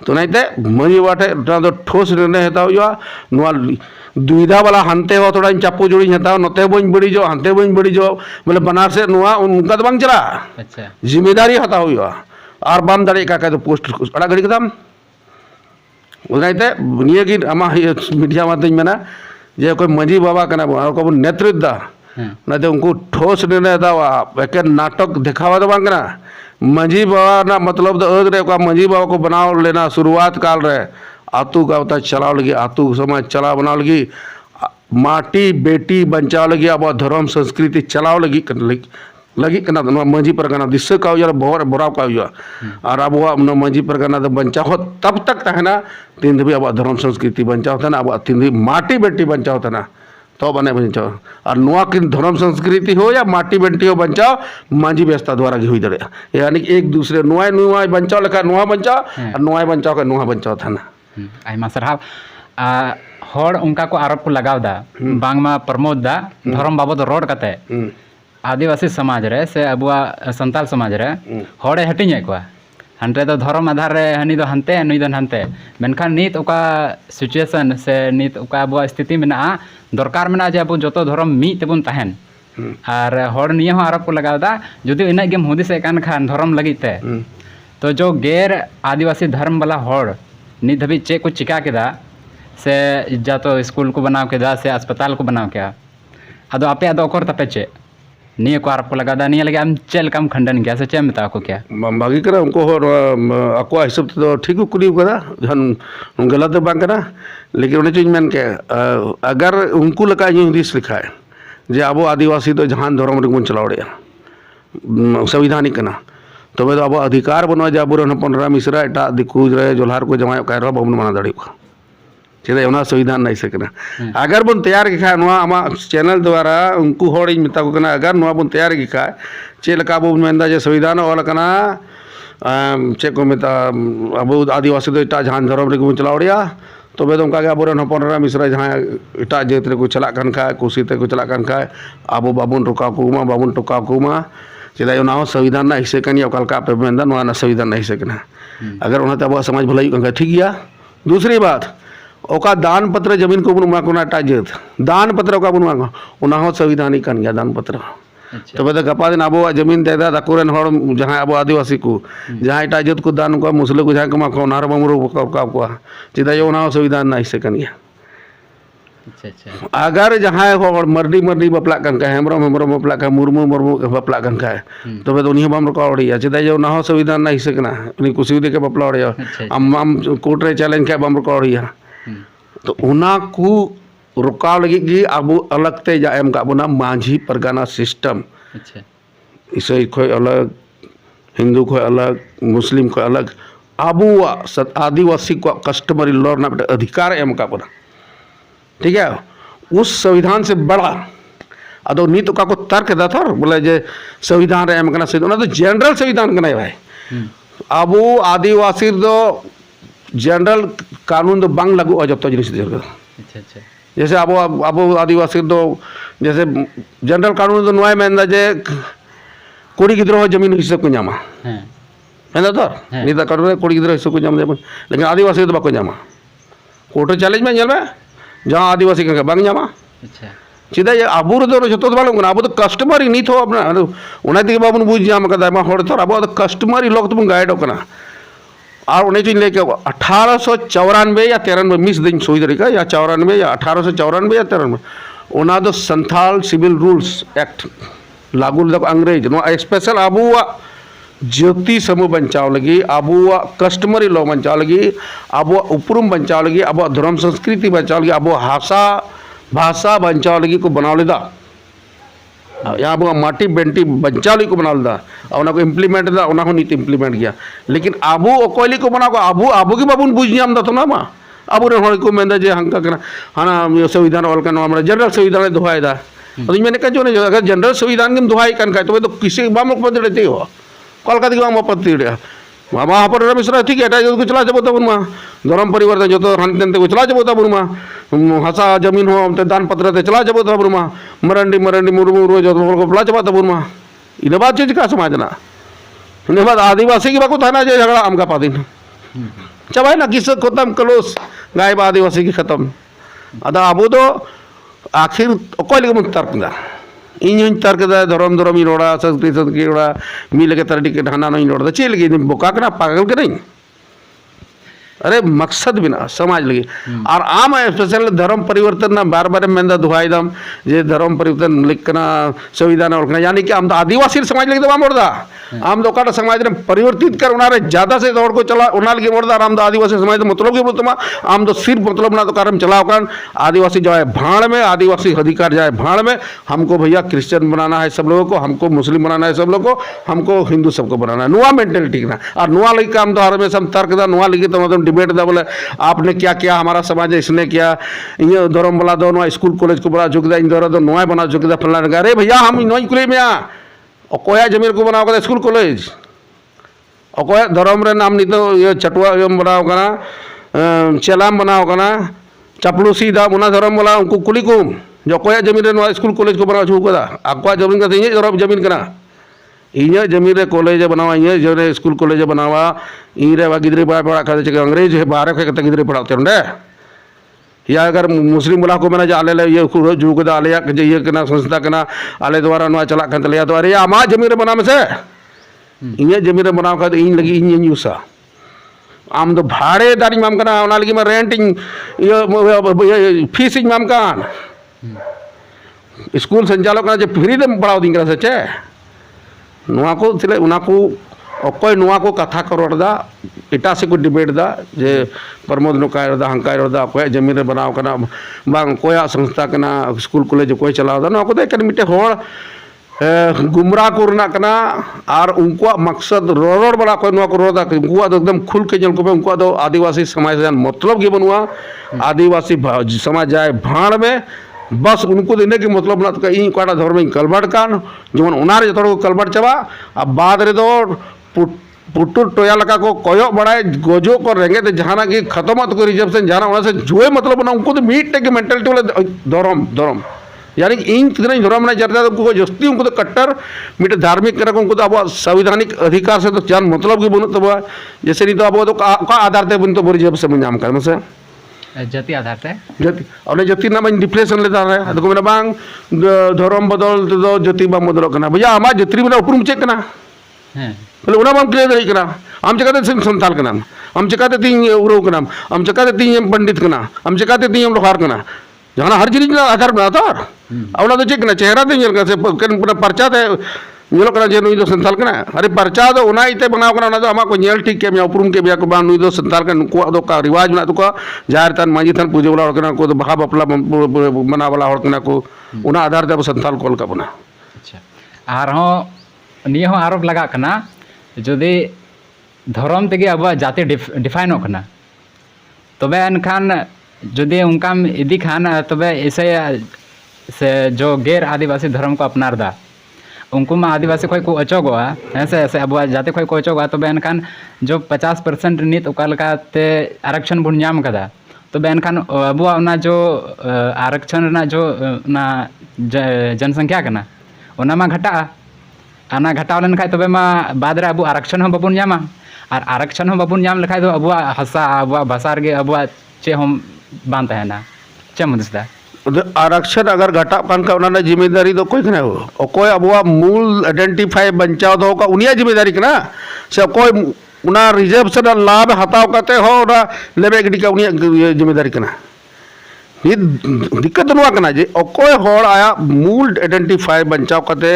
[SPEAKER 1] तो नाइते मांझी बाटे तो ठोस निर्णय हता हुआ नुआ दुविधा वाला हंते हो थोड़ा चापू जोड़ी हता नोते बन बड़ी जो हंते बन बड़ी जो बोले बनार से नुआ उनका तो बांग चला
[SPEAKER 2] अच्छा
[SPEAKER 1] जिम्मेदारी हता हुआ और बाम दाड़े का तो पोस्ट अड़ा घड़ी कदम उनाइते निये की आमा मीडिया माते मेना जे कोई मांझी बाबा कना को नेतृत्व दा नाते उनको ठोस निर्णय दा एक नाटक दिखावा तो बांग ना मांझी बाबा ना मतलब तो अद रे का मांझी बाबा को बनाव लेना शुरुआत काल रे आतू का होता चलाव लगी आतू समाज चलाव बनाव लगी माटी बेटी बचाव लगी अब धर्म संस्कृति चलाव लगी लगी कना मांझी परगना दिशा का हुआ बहुत बड़ा का हुआ और अब वो मांझी परगना तो बचाव हो तब तक तहना तीन भी अब धर्म संस्कृति बचाव था ना अब तीन भी माटी बेटी बचाव था ना तो बने बचाओ और नुआ की धर्म संस्कृति हो या माटी बेटी हो बचाओ मांझी व्यवस्था द्वारा हुई दड़े यानी कि एक दूसरे नुआ नुआ बचाओ लेखा नुआ बचाओ और नुआ बचाओ का नुआ बचाओ था ना
[SPEAKER 2] आयमा सरहाव हर उनका को आरोप को लगाव दा बांगमा प्रमोद दा धर्म बाबद रोड कते आदिवासी समाज रे से अबुआ संताल समाज रे हड़े हटिंगे को हंटे तो धर्म आधार रे हनी दो हंते नुई दो हंते मेनखान नित ओका सिचुएशन से नित ओका अबुआ स्थिति में ना दरकार में ना जे अबु जतो धर्म मी तेबुन तहन और हड़ निये हो आरोप को लगाव दा जुदी इना गेम हुदिस एकान खान धर्म लगिते तो जो गैर आदिवासी धर्म वाला हड़ नित हबी चे को चिका केदा से जा तो स्कूल को बनाव केदा से अस्पताल को बनाव क्या अदो आपे अदो ओकर तपे चे निये को आरोप को लगा दा निये लगे हम चल कम खंडन क्या से चे मता को क्या
[SPEAKER 1] बागी करा उनको अको हिसाब तो ठीक कुली करा जन गलत बांग करा लेकिन उन्हें चीज मैंने क्या अगर उनको लगा ये इंग्लिश लिखा है जे अब आदिवासी तो जहां धर्म रिगुन चलाव रे संविधानिक कना तो अब अधिकार बनवा जा बुरन पंद्रह मिश्रा एटा दिकू रे जोल्हार को जमाय का रो बाबन मना दाड़ी को चेदा ओना संविधान नहीं सकना अगर बन तैयार की खा नुआ आमा चैनल द्वारा उनको हड़ इन मिता को कना अगर नुआ बन तैयार की खा चे लका बन मेंदा जे संविधान ओल कना चे को मिता अब आदिवासी तो एटा जहां धर्म रे को चलाव रिया तबे तो उनका अब हपनरा मिश्रा जहाँ एटा जात रे को चला कन खा कुशीते को चला कन खा अब बाबन टोका कुमा बाबन टोका कुमा चेदा ओना संविधान ना हिस्से कनिया कलका पे मेंदा नुआ ना संविधान ना हिस्से कना अगर ओना अब समाज भलाई कन ठीक गया दूसरी बात ओका दान पत्र जमीन को बुन माको ना टाजत दान पत्र ओका बुन माको ओना हो संविधानिक कन गया दान पत्र तबे तो गपा दिन अब जमीन दे दा कोरेन हड़ जहां अब आदिवासी को जहां एटा जात को दान को मुसले को जहां कमा को नार बमरो को चेदा ओना संविधान ना हिस्से कन गया अगर जहां हो मर्डी मर्डी बपला कन का हेमरम हेमरम बपला का मुर्मू मुर्मू बपला कन का तबे तो उन्हीं बम रका ओडिया चेदा ओना हो संविधान ना हिस्से कना उनी कुसी दे के बपला ओडिया हम कोर्ट रे चैलेंज के बम रका ओडिया तो उना को रुकाव लगी कि अब अलग ते जा एम का बोना मांझी परगाना सिस्टम
[SPEAKER 2] अच्छा
[SPEAKER 1] ईसाई खो अलग हिंदू खो अलग मुस्लिम खो अलग आबुआ आदिवासी को कस्टमरी लॉ ना अधिकार एम का बना ठीक है उस संविधान से बड़ा अदो नीत का को तर्क दा थर बोले जे संविधान रे एम कना से तो जनरल संविधान कना भाई आबू आदिवासी दो जनरल कानून दो बांग लागू आ जब जिनिस
[SPEAKER 2] अच्छा अच्छा
[SPEAKER 1] जैसे अब अब आदिवासी दो जैसे जनरल कानून दो नोय मेंदा जे कुड़ी गिद्रो जमीन हिस्सा को ᱧᱟᱢᱟ
[SPEAKER 2] ᱦᱮᱸ
[SPEAKER 1] मेंदा तो निदा कानून कुड़ी गिद्रो हिस्सा को ᱧᱟᱢ दे लेकिन आदिवासी दो बाको ᱧᱟᱢᱟ कोर्ट चैलेंज में ñᱮल में जहां आदिवासी का बांग ᱧᱟᱢᱟ
[SPEAKER 2] अच्छा
[SPEAKER 1] चिदा ये आबू रे दो जतो बालो अब तो कस्टमरी नी थो अपना उना दिके बाबन बुझ जाम कदा मा होड़ थर अब तो कस्टमरी लोग तुम गाइड कना और उन्हें चीज लेके 1894 या 93 मिस दिन सोई तरीका या 94 या 1894 या 93 उना दो संथाल सिविल रूल्स एक्ट लागू दो अंग्रेज नो स्पेशल आबुआ ज्योति समूह बचाव लगी आबुआ कस्टमरी लॉ बचाव लगी आबुआ उपरुम बचाव लगी आबुआ धर्म संस्कृति बचाव लगी आबुआ भाषा बचाव लगी को बनाव लेदा यहाँ पर माटी बेंटी बचाव लगी को बनाव लेदा और को इम्प्लीमेंट दा उना को नीति इम्प्लीमेंट किया लेकिन आबू ओकोली को बना को आबू की बाबून बुझ जाम दा तो ना मा आबू रे हड़ को मेंदा जे हंका कना हाना संविधान वाल कना हमरा जनरल संविधान दोहाय दा तो मैंने कहा जो नहीं अगर जनरल संविधान के दोहाई कन का तो किसी बाम को पदड़ते हो कलकत्ता की बाम पदड़े मामा पर मिश्रा ठीक है जो चला जब बुनमा धर्म परिवर्तन जो तो हानते को चला जब बुनमा हसा जमीन हो दान पत्र ते चला जब बुनमा मरंडी मरंडी मुर्मू जो को प्ला जब बुनमा इन बात चीज का समाज ना इन बात आदिवासी की बाको थाना जे झगड़ा आम का पादिन चबाई ना किस खत्म कलोस गायब आदिवासी की खत्म अदा अबो तो आखिर अकोय लगे तर्क दा इन तर्क दा धर्म धर्म रोड़ा संस्कृति रोड़ा मी लगे तरटी के ढाना नहीं रोड़ा चे लगे बोका कना पागल के नहीं अरे मकसद बिना समाज लगी और आम स्पेशल धर्म परिवर्तन ना बार बार मेंदा दुहाई दम जे धर्म परिवर्तन लिखना संविधान और यानी कि हम तो आदिवासी समाज लगे तो मोड़दा आम तो काटा समाज ने परिवर्तित कर उनारे ज्यादा से दौड़ को चला उना लगे मोड़दा आम तो आदिवासी समाज तो मतलब के बोलतमा आम तो सिर्फ मतलब ना तो कारण चलाओ कारण आदिवासी जाए भाड़ में आदिवासी अधिकार जाए भाड़ में हमको भैया क्रिश्चियन बनाना है सब लोगों को हमको मुस्लिम बनाना है सब लोगों को हमको हिंदू सबको बनाना है नुआ मेंटेलिटी ना और नुआ लगी काम तो हमेशा तर्क दा नुआ लगी तो मतलब डिबेट दा बोले आपने क्या किया हमारा समाज इसने किया ये धर्म वाला दो नुआ स्कूल कॉलेज को बना चुका इन दो नुआ बना चुका फलाना अरे भैया हम नई कुली में अकोया जमीन को बनाओ कदा स्कूल कॉलेज अकोया धर्म रे नाम नी तो ये चटुआ बनाओ कना चेलाम बनाओ कना चपलूसी दा उना धर्म वाला उनको कुली को जो अकोया जमीन रे नुआ स्कूल कॉलेज को बनाओ चुका अकोया जमीन का ये धर्म जमीन कना इन जमीन रे कॉलेज बनावा इन जो स्कूल कॉलेज बनावा इन रे गिद्री पढ़ा कर अंग्रेज है बाहर के गिद्री पढ़ाते हैं या अगर मुस्लिम वाला को मैंने आले ये जुग आले ये संस्था कना आले द्वारा नुआ चला कर तले तो अरे आमा जमीन रे बनाम से इन जमीन रे बनाव का इन लगी इन यूसा आम तो भाड़े दारी माम कना उना लगी मैं रेंटिंग ये फीस माम कान स्कूल संचालक ना जे फ्री दे पढ़ाओ दिन करा सचे नुआ को तिले उना को अकोय नुआ को कथा करोड़ा इटा से को डिबेट दा जे प्रमोद नुकाय रदा हंकाय रदा अकोय जमीन रे बनाव कना बांग कोया संस्था कना स्कूल कॉलेज कोई चलाव दा नुआ को दे मिटे होड़ गुमराह को रना कना और उनको मकसद रोड बड़ा कोई नुआ को रोदा उनको एकदम खुल के जल को उनको दो आदिवासी समाज जान मतलब के बनुआ आदिवासी समाज जाए भाड़ में बस उनको देने की मतलब ना तो इन काटा धर्म कलबट कान जेमन उनारे जो कलबट चाबा अब बाद रे दो पुटुर टोया लगा को कोयो बड़ाए गोजो को रेंगे तो जहाना की खत्म तो रिजर्वेशन जहाना से जुए मतलब ना उनको तो मीट के मेंटालिटी वाले धर्म धर्म यानी इन कितने धर्म नहीं चलता उनको जस्ती उनको तो कट्टर मीटे धार्मिक करके उनको तो अब संवैधानिक अधिकार से तो जान मतलब की बुन तो जैसे नहीं तो अब तो का आधार थे बुन तो बोरी जब समझ नाम कर से
[SPEAKER 2] जाति आधार ते
[SPEAKER 1] जाति और जाति ना मैं डिप्रेशन लेता है तो मेरा बांग धर्म बदल तो जाति बांग बदल करना भैया हमारा जाति मेरा उपरुम चेक करना बोले उना बांग क्लियर नहीं करना हम चकाते सिंह संताल का नाम हम चकाते तीन उरो का नाम हम चकाते तीन पंडित का नाम हम चकाते तीन लोहार का नाम जहाँ हर चीज आधार बनाता और तो चेक ना चेहरा दे से पर्चा थे ये करना जे नुई दो संताल कना अरे पर्चा दो उना इते बनाव कना ना तो हमा को नेल ठीक के मैं उपरुम के बिया को बा नुई दो संताल का को दो का रिवाज ना तो का जाहिर तन माजी तन पूजे वाला कना को तो बहा बपला मना वाला और कना को उना आधार दे संताल कोल का बना
[SPEAKER 2] अच्छा आरहों निये हों आरोप लगा कना जुदी धर्म तेगे अब जाति डिफाइनों कना तबे एनखान जुदी उनकाम इदी खान तबे इसे से जो गैर आदिवासी धर्म को अपनार दा उनको मा आदिवासी खोई को अचोगोआ ऐसे ऐसे अब जाते खोई को अचोगोआ तो बेनखान जो 50% नीत उकालकाते आरक्षण बुन नाम कदा तो बेनखान अब ना जो आरक्षण ना जो ना जनसंख्या कना ओना मा घटा आना घटाव लेन खाय तबे मा बाद रे अब आरक्षण हम बाबुन नामा और आरक्षण हम बाबुन नाम लेखाय तो अब हसा अब भाषा गे अब चे हम बांध है चे मुदसदा
[SPEAKER 1] आरक्षण अगर घटा पान का उन्होंने जिम्मेदारी तो कोई कना हो कोई अब मूल आइडेंटिफाई बचाव दो का उनिया जिम्मेदारी कना से कोई उना रिजर्वेशन लाभ हताव करते हो ना लेबे गडी का उनिया जिम्मेदारी कना ये दिक्कत नुआ कना जे कोई होड़ आया मूल आइडेंटिफाई बचाव करते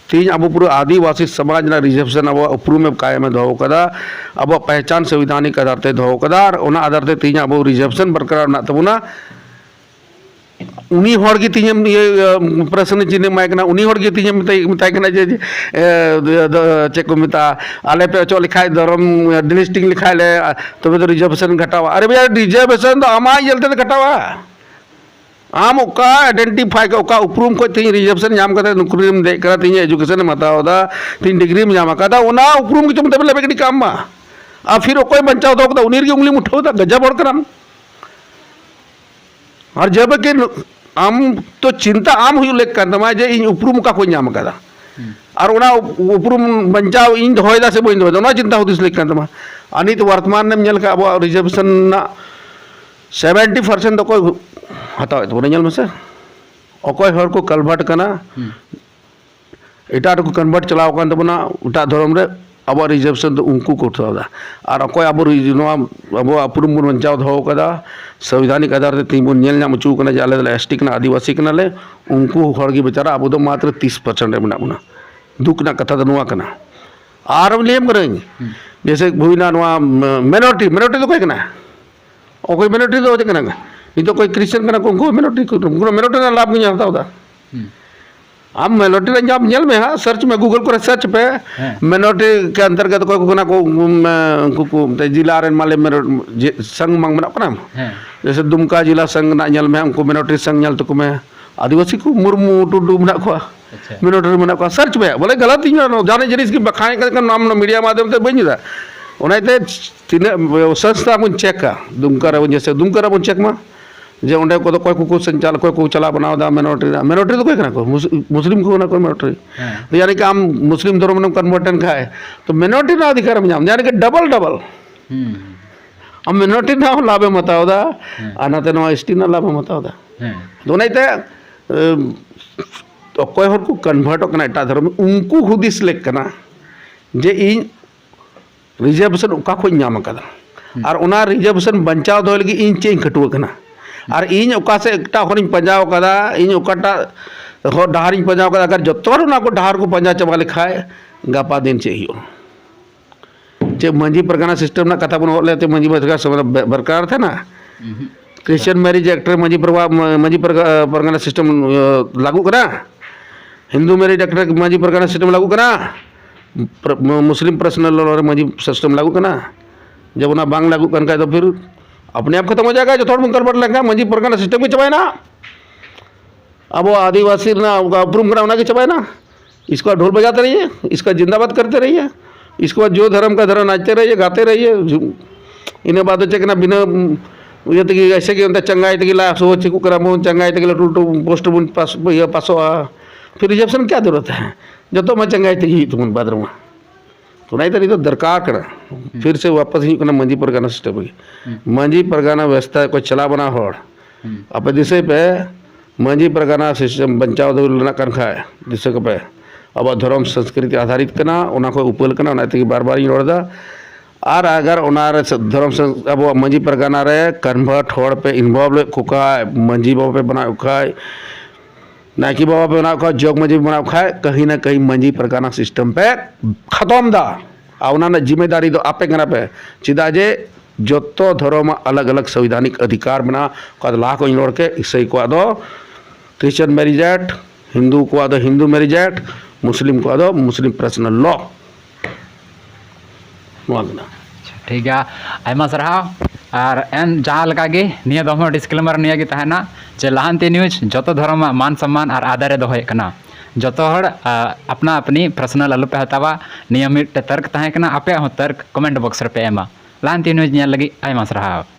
[SPEAKER 1] तीन अब पूरा आदिवासी समाज ना रिजर्वेशन अब उपरू में कायम दो कदा अब पहचान संविधानिक आधार ते दो कदा और उना आधार ते तीन अब रिजर्वेशन बरकरार ना तबुना उन्हीं हर की तीन ये प्रश्न चिन्ह मायकना उन्हीं हर की तीन मिताई कना जे चेक को मिता आले पे चो लिखाई धर्म डिलिस्टिंग लिखाई ले तबे तो रिजर्वेशन घटावा अरे भैया रिजर्वेशन तो आमा जलते घटावा आम ओका आइडेंटिफाई का ओका उपरूम को तीन रिजर्वेशन नाम करते नौकरी में दे करा तीन एजुकेशन में मताओ दा तीन डिग्री में नाम करता ओना उपरूम की चमते लेबे की काम मा आ फिर कोई बचाव दो उन्हीं की उंगली मुठाओ दा गजब और करम और जब कि आम तो चिंता आम हुई लेक कर दमा जे इन उपरूम का कोई नाम कदा और उना उपरूम बचाव इन होयदा से बइन दो ना चिंता होदिस लेक कर दमा अनित वर्तमान में नेल का अब रिजर्वेशन ना 70% तो कोई हताव तो नेल में से ओकोय हर को कन्वर्ट कना एटा को कन्वर्ट चलाव कान तबना उटा धर्म रे अब रिजर्वेशन तो उनको को उठादा और अकोय अब अब उपरूम बचाव दो कदा संविधानिक आधार ते तीन नेल नाम चू कना जाले एसटी कना आदिवासी कना ले उनको हर की बेचारा अब तो मात्र 30% बना बना दुख ना कथा तो नुआ कना और लेम करें जैसे भूना नुआ मिनोरिटी मिनोरिटी तो कोई कना और कोई मिनोरिटी तो होते कना ये तो कोई क्रिश्चियन कना को मिनोरिटी को मिनोरिटी ना लाभ नहीं आता होता आप मिनोरिटी जब जेल में हाँ सर्च में गूगल को सर्च पे मिनोरिटी के अंतर्गत कोई को जिला रे माले संघ मांग बना अपना जैसे दुमका जिला संघ ना जेल में उनको मिनोरिटी संघ जेल तो मैं आदिवासी को मुर्मू टुडू बना को मिनोरिटी बना को सर्च पे बोले गलत ही जाने जिनिस की बखाए का नाम मीडिया माध्यम से बन जाता उन्हें तीन संस्था बन चेक का दुमका रे जैसे दुमका रे बन चेक में जे उन्हें को तो कोई को संचालक कोई को चला बनाओ दा मिनोरिटी तो कोई कना को मुस्लिम को ना कोई मिनोरिटी तो यानी कि हम मुस्लिम धर्म में कन्वर्टन खाए तो मिनोरिटी ना अधिकार में जाम यानी कि डबल डबल हम मिनोरिटी ना लाभ मताओ दा आना ते नो एसटी ना लाभ मताओ दा दोनों ते तो कोई हर को कन्वर्ट कना एटा धर्म उनको हुदिस लेक कना जे इन रिजर्वेशन उका को नाम कदा और उना रिजर्वेशन बचाव दो लगी इन चेंज खटुआ कना और इन ओका से एकटा हरिन पंजाव कदा इन ओकाटा हो डहारिन पंजाव कदा अगर जतोर ना को डहार को पंजा चबा लिखाए गापा दिन चाहिए चे मंजी परगना सिस्टम ना कथा बन होले ते मंजी बरकरार थे ना क्रिश्चियन मैरिज एक्ट मंजी परगना सिस्टम लागू करा हिंदू मैरिज एक्ट मंजी परगना सिस्टम लागू करा मुस्लिम पर्सनल लॉ मंजी सिस्टम लागू करा जब उन्हें बांग लागू करना तो फिर अपने आप खत्म हो जाएगा जो थोड़ा कर लगा मंजी परगना सिस्टम के चबाए ना अब वो आदिवासी ना उपरूम करा उना के चबाए ना इसका ढोल बजाते रहिए इसका जिंदाबाद करते रहिए इसके बाद जो धर्म का धर्म नाचते रहिए गाते रहिए इन्हें बात चेक ना बिना ये तक ऐसे कि चंगाई तक ला सो चिकू करा मोहन चंगाई तक टूटू पोस्ट बुन पास ये पासो फिर रिजर्वेशन क्या जरूरत है जो तो मैं चंगाई तक ही तुम बादर में तो नहीं तो दरकार करा फिर से वापस ही करना मंजी परगना सिस्टम की मंजी परगना व्यवस्था कोई चला बना हो अब दिशे पे मंजी परगना सिस्टम बचाव ना कर खाए दिशे को पे अब धर्म संस्कृति आधारित करना उना को उपल करना उना तक बार बार रोड़ा और अगर उनारे धर्म अब मंजी परगना रे कन्वर्ट होड़ पे इन्वॉल्व कुका मंजी बाबा पे बना खाए नाकी बाबा पे बना खाए जोग मंजी बना खाए कहीं ना कहीं मंजी परगना सिस्टम पे खत्म दा उन्होंने जिम्मेदारी दो आपे करना पे चिदा जे जो तो धर्म अलग अलग संवैधानिक अधिकार बना को लाख को इनोड़ के ईसाई को दो क्रिश्चियन मैरिज एक्ट हिंदू को दो हिंदू मैरिज एक्ट मुस्लिम को आदो मुस्लिम पर्सनल लॉ
[SPEAKER 2] ठीक है आयमा सराहाव और एन जहाँ लगा गे निया दम डिस्क्लेमर निया गे तहना जे लाहांती न्यूज जो धर्म मान सम्मान और आदरे दोहे कना जो हर अपना अपनी पर्सनल आलू पे हतावा निया मिट तर्क तहकना आपे हो तर्क कमेंट बॉक्स रे पे एमा लाहांती न्यूज निया लगी आयमा सराहाव।